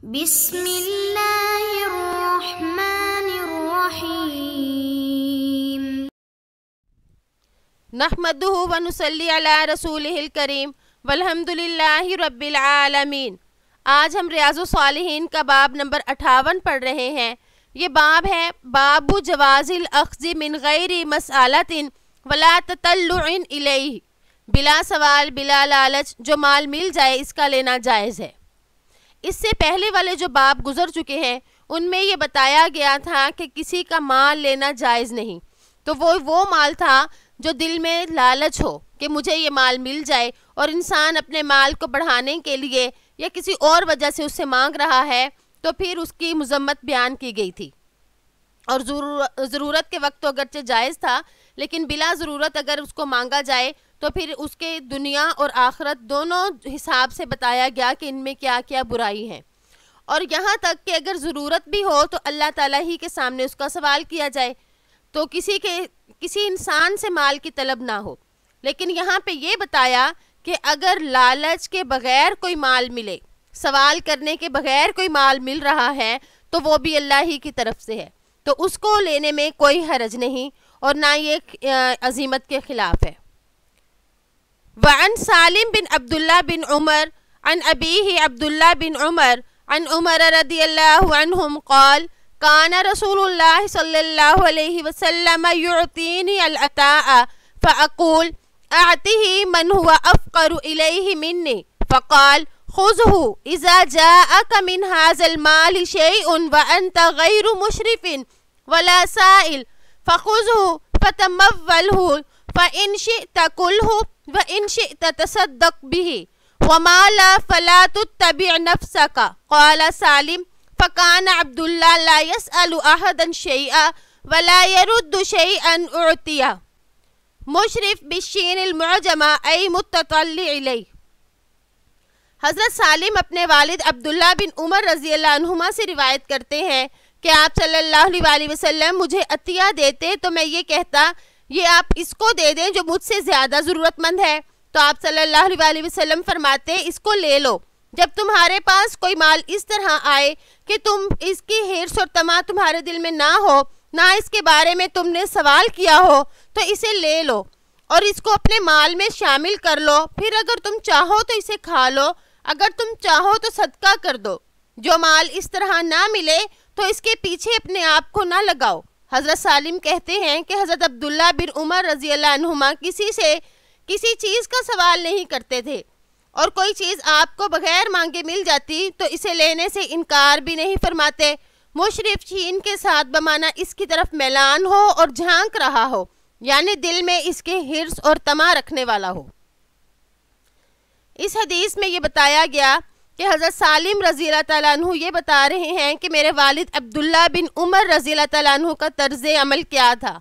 بسم اللہ الرحمن الرحیم نحمدہ ونصلی علی رسولہ الکریم والحمد للہ رب العالمین۔ آج ہم ریاض الصالحین کا باب نمبر 58 پڑھ رہے ہیں۔ یہ باب ہے باب جواز الاخذ من غیر مسألۃ ولا تطلع الیہ، بلا سوال بلا لالچ جو مال مل جائے اس کا لینا جائز ہے۔ اس سے پہلے والے جو باب گزر چکے ہیں ان میں یہ بتایا گیا تھا کہ کسی کا مال لینا جائز نہیں، تو وہ مال تھا جو دل میں لالچ ہو کہ مجھے یہ مال مل جائے، اور انسان اپنے مال کو بڑھانے کے لیے یا کسی اور وجہ سے اس سے مانگ رہا ہے، تو پھر اس کی مذمت بیان کی گئی تھی۔ اور ضرورت کے وقت تو اگرچہ جائز تھا، لیکن بلا ضرورت اگر اس کو مانگا جائے تو پھر اس کے دنیا اور آخرت دونوں حساب سے بتایا گیا کہ ان میں کیا کیا برائی ہے۔ اور یہاں تک کہ اگر ضرورت بھی ہو تو اللہ تعالیٰ ہی کے سامنے اس کا سوال کیا جائے، تو کسی انسان سے مال کی طلب نہ ہو۔ لیکن یہاں پہ یہ بتایا کہ اگر لالچ کے بغیر کوئی مال ملے، سوال کرنے کے بغیر کوئی مال مل رہا ہے، تو وہ بھی اللہ ہی کی طرف سے ہے، تو اس کو لینے میں کوئی حرج نہیں اور نہ یہ عزیمت کے خلاف ہے۔ وعن سالم بن عبداللہ بن عمر عن ابیہ عبداللہ بن عمر عن عمر رضی اللہ عنہم قال کان رسول اللہ صلی اللہ علیہ وسلم یعطینی العطاء فاقول اعطہ من هو افقر الیہ منی فقال خذه اذا جاءك من هذا المال شيء وانت غیر مشرف ولا سائل فخذه فتموله فإن شئت كله وإن شئت تصدق به وما لا فلا تتبع نفسك۔ قال سالم فكان عبد الله لا يسأل أحدا شيئا ولا يرد شيئا أعطيه۔ مشرف بالشين المعجمة أي متطلع إليه۔ حضرت سالم اپنے والد عبداللہ بن عمر رضی اللہ عنہما سے روایت کرتے ہیں کہ آپ صلی اللہ علیہ وسلم مجھے عطیہ دیتے تو میں یہ کہتا یہ آپ اس کو دے دیں جو مجھ سے زیادہ ضرورت مند ہے، تو آپ صلی اللہ علیہ وسلم فرماتے اس کو لے لو۔ جب تمہارے پاس کوئی مال اس طرح آئے کہ تم اس کی حرص اور طمع تمہارے دل میں نہ ہو، نہ اس کے بارے میں تم نے سوال کیا ہو، تو اسے لے لو اور اس کو اپنے مال میں شامل کر لو۔ پھر اگر تم چاہو تو اسے کھا لو، اگر تم چاہو تو صدقہ کر دو۔ جو مال اس طرح نہ ملے تو اس کے پیچھے اپنے آپ کو نہ لگاؤ۔ حضرت سالم کہتے ہیں کہ حضرت عبداللہ بن عمر رضی اللہ عنہما کسی سے کسی چیز کا سوال نہیں کرتے تھے، اور کوئی چیز آپ کو بغیر مانگے مل جاتی تو اسے لینے سے انکار بھی نہیں فرماتے۔ مشرف شین کے ساتھ بمانا اس کی طرف میلان ہو اور جھانک رہا ہو، یعنی دل میں اس کے حرص اور طمع رکھنے والا ہو۔ اس حدیث میں یہ بتایا گیا کہ حضرت سالم رضی اللہ تعالیٰ عنہ یہ بتا رہے ہیں کہ میرے والد عبداللہ بن عمر رضی اللہ تعالیٰ عنہ کا طرز عمل کیا تھا۔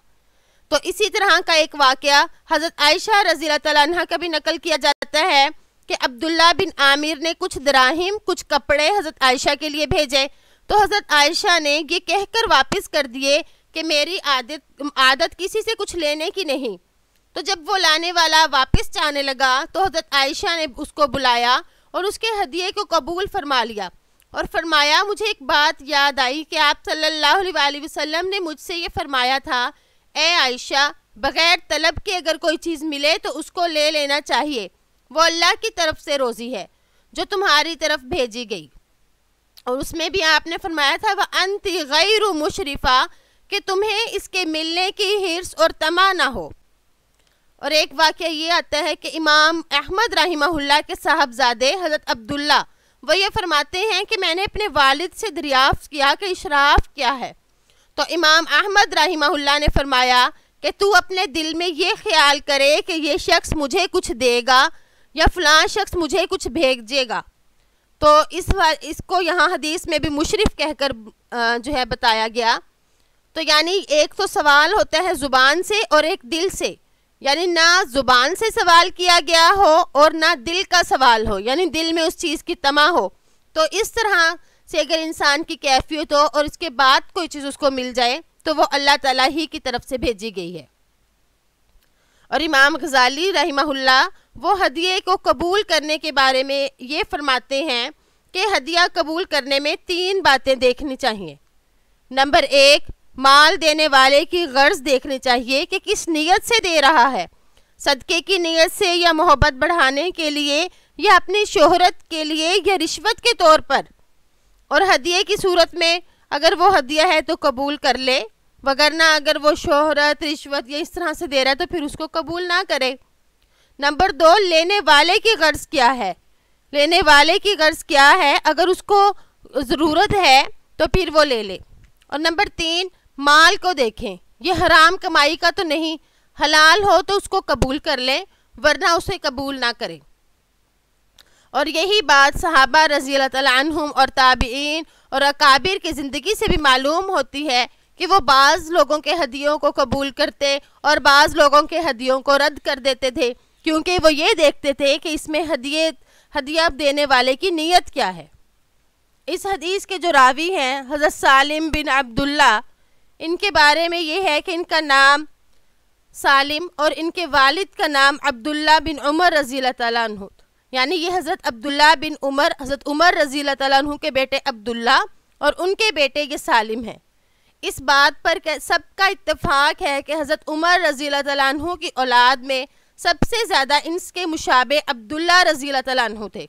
تو اسی طرح کا ایک واقعہ حضرت عائشہ رضی اللہ تعالیٰ عنہ کا بھی نقل کیا جاتا ہے کہ عبداللہ بن عامر نے کچھ دراہم کچھ کپڑے حضرت عائشہ کے لیے بھیجے، تو حضرت عائشہ نے یہ کہہ کر واپس کر دیے کہ میری عادت کسی سے کچھ لینے کی نہیں۔ تو جب وہ لانے والا واپس جانے لگا تو حضرت عائشہ نے اس کو بلایا اور اس کے ہدیے کو قبول فرما لیا، اور فرمایا مجھے ایک بات یاد آئی کہ آپ صلی اللہ علیہ وسلم نے مجھ سے یہ فرمایا تھا اے عائشہ بغیر طلب کے اگر کوئی چیز ملے تو اس کو لے لینا چاہیے، وہ اللہ کی طرف سے روزی ہے جو تمہاری طرف بھیجی گئی۔ اور اس میں بھی آپ نے فرمایا تھا وَأَنْتِ غَيْرُ مُشْرِفَةٍ کہ تمہیں اس کے ملنے کی حرص اور طمع نہ ہو۔ اور ایک واقعہ یہ آتا ہے کہ امام احمد رحمہ اللہ کے صاحبزادے حضرت عبداللہ وہ یہ فرماتے ہیں کہ میں نے اپنے والد سے دریافت کیا کہ اشراف کیا ہے، تو امام احمد رحمہ اللہ نے فرمایا کہ تو اپنے دل میں یہ خیال کرے کہ یہ شخص مجھے کچھ دے گا یا فلاں شخص مجھے کچھ بھیجے گا۔ تو اس کو یہاں حدیث میں بھی مشرف کہہ کر جو ہے بتایا گیا۔ تو یعنی ایک تو سوال ہوتا ہے زبان سے اور ایک دل سے، یعنی نہ زبان سے سوال کیا گیا ہو اور نہ دل کا سوال ہو، یعنی دل میں اس چیز کی طمع ہو۔ تو اس طرح سے اگر انسان کی کیفیت ہو اور اس کے بعد کوئی چیز اس کو مل جائے تو وہ اللہ تعالیٰ ہی کی طرف سے بھیجی گئی ہے۔ اور امام غزالی رحمہ اللہ وہ ہدیے کو قبول کرنے کے بارے میں یہ فرماتے ہیں کہ ہدیہ قبول کرنے میں 3 باتیں دیکھنی چاہیے۔ نمبر 1، مال دینے والے کی غرض دیکھنی چاہیے کہ کس نیت سے دے رہا ہے، صدقے کی نیت سے یا محبت بڑھانے کے لیے یا اپنی شہرت کے لیے یا رشوت کے طور پر۔ اور ہدیے کی صورت میں اگر وہ ہدیہ ہے تو قبول کر لے، وگرنہ اگر وہ شہرت، رشوت یا اس طرح سے دے رہا ہے تو پھر اس کو قبول نہ کرے۔ نمبر 2، لینے والے کی غرض کیا ہے، لینے والے کی غرض کیا ہے، اگر اس کو ضرورت ہے تو پھر وہ لے لے۔ اور نمبر 3، مال کو دیکھیں، یہ حرام کمائی کا تو نہیں، حلال ہو تو اس کو قبول کر لیں ورنہ اسے قبول نہ کریں۔ اور یہی بات صحابہ رضی اللہ تعالیٰ عنہم اور تابعین اور اکابر کی زندگی سے بھی معلوم ہوتی ہے کہ وہ بعض لوگوں کے ہدیوں کو قبول کرتے اور بعض لوگوں کے ہدیوں کو رد کر دیتے تھے، کیونکہ وہ یہ دیکھتے تھے کہ اس میں ہدیہ دینے والے کی نیت کیا ہے۔ اس حدیث کے جو راوی ہیں حضرت سالم بن عبداللہ، ان کے بارے میں یہ ہے کہ ان کا نام سالم اور ان کے والد کا نام عبداللہ بن عمر رضی اللہ تعالیٰ عنہ، یعنی یہ حضرت عبداللہ بن عمر، حضرت عمر رضی اللہ تعالیٰ عنہ کے بیٹے عبداللہ اور ان کے بیٹے یہ سالم ہیں۔ اس بات پر سب کا اتفاق ہے کہ حضرت عمر رضی اللہ تعالیٰ عنہ کی اولاد میں سب سے زیادہ ان کے مشابہ عبداللہ رضی اللہ تعالیٰ عنہ تھے،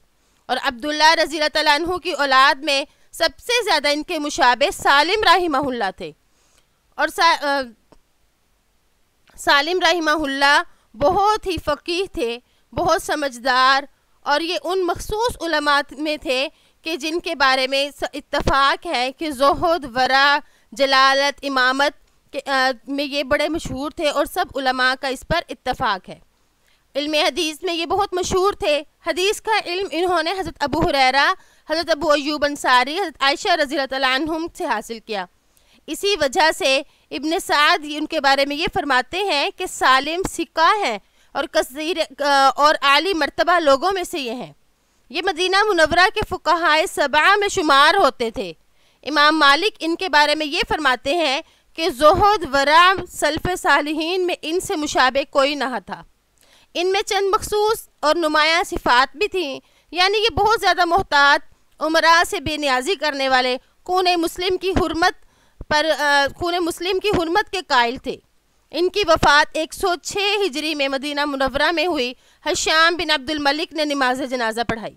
اور عبداللہ رضی اللہ تعالیٰ عنہ کی اولاد میں سب سے زیادہ ان کے مشابہ سالم رحمہ اللہ تھے۔ اور سالم رحمہ اللہ بہت ہی فقیہ تھے، بہت سمجھدار، اور یہ ان مخصوص علماء میں تھے کہ جن کے بارے میں اتفاق ہے کہ زہد، ورع، جلالت، امامت میں یہ بڑے مشہور تھے، اور سب علماء کا اس پر اتفاق ہے۔ علم حدیث میں یہ بہت مشہور تھے۔ حدیث کا علم انہوں نے حضرت ابو ہریرہ، حضرت ابو ایوب انصاری، حضرت عائشہ رضی اللہ تعالیٰ عنہم سے حاصل کیا۔ اسی وجہ سے ابن سعد ان کے بارے میں یہ فرماتے ہیں کہ سالم ثقہ ہیں اور عالی مرتبہ لوگوں میں سے یہ ہیں۔ یہ مدینہ منورہ کے فقہائے 7 میں شمار ہوتے تھے۔ امام مالک ان کے بارے میں یہ فرماتے ہیں کہ زہد، ورع، سلف صالحین میں ان سے مشابہ کوئی نہ تھا۔ ان میں چند مخصوص اور نمایاں صفات بھی تھیں، یعنی یہ بہت زیادہ محتاط، امراء سے بے نیازی کرنے والے، خون مسلم کی حرمت کے قائل تھے۔ ان کی وفات 106 ہجری میں مدینہ منورہ میں ہوئی۔ حشام بن عبد الملک نے نماز جنازہ پڑھائی۔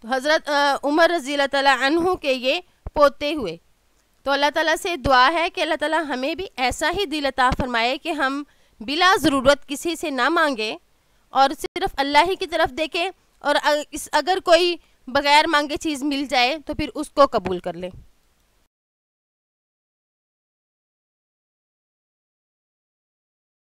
تو حضرت عمر رضی اللہ تعالیٰ عنہ کے یہ پوتے ہوئے۔ تو اللہ تعالیٰ سے دعا ہے کہ اللہ تعالیٰ ہمیں بھی ایسا ہی دل عطا فرمائے کہ ہم بلا ضرورت کسی سے نہ مانگیں اور صرف اللہ ہی کی طرف دیکھیں، اور اگر کوئی بغیر مانگے چیز مل جائے تو پھر اس کو قبول کر لیں۔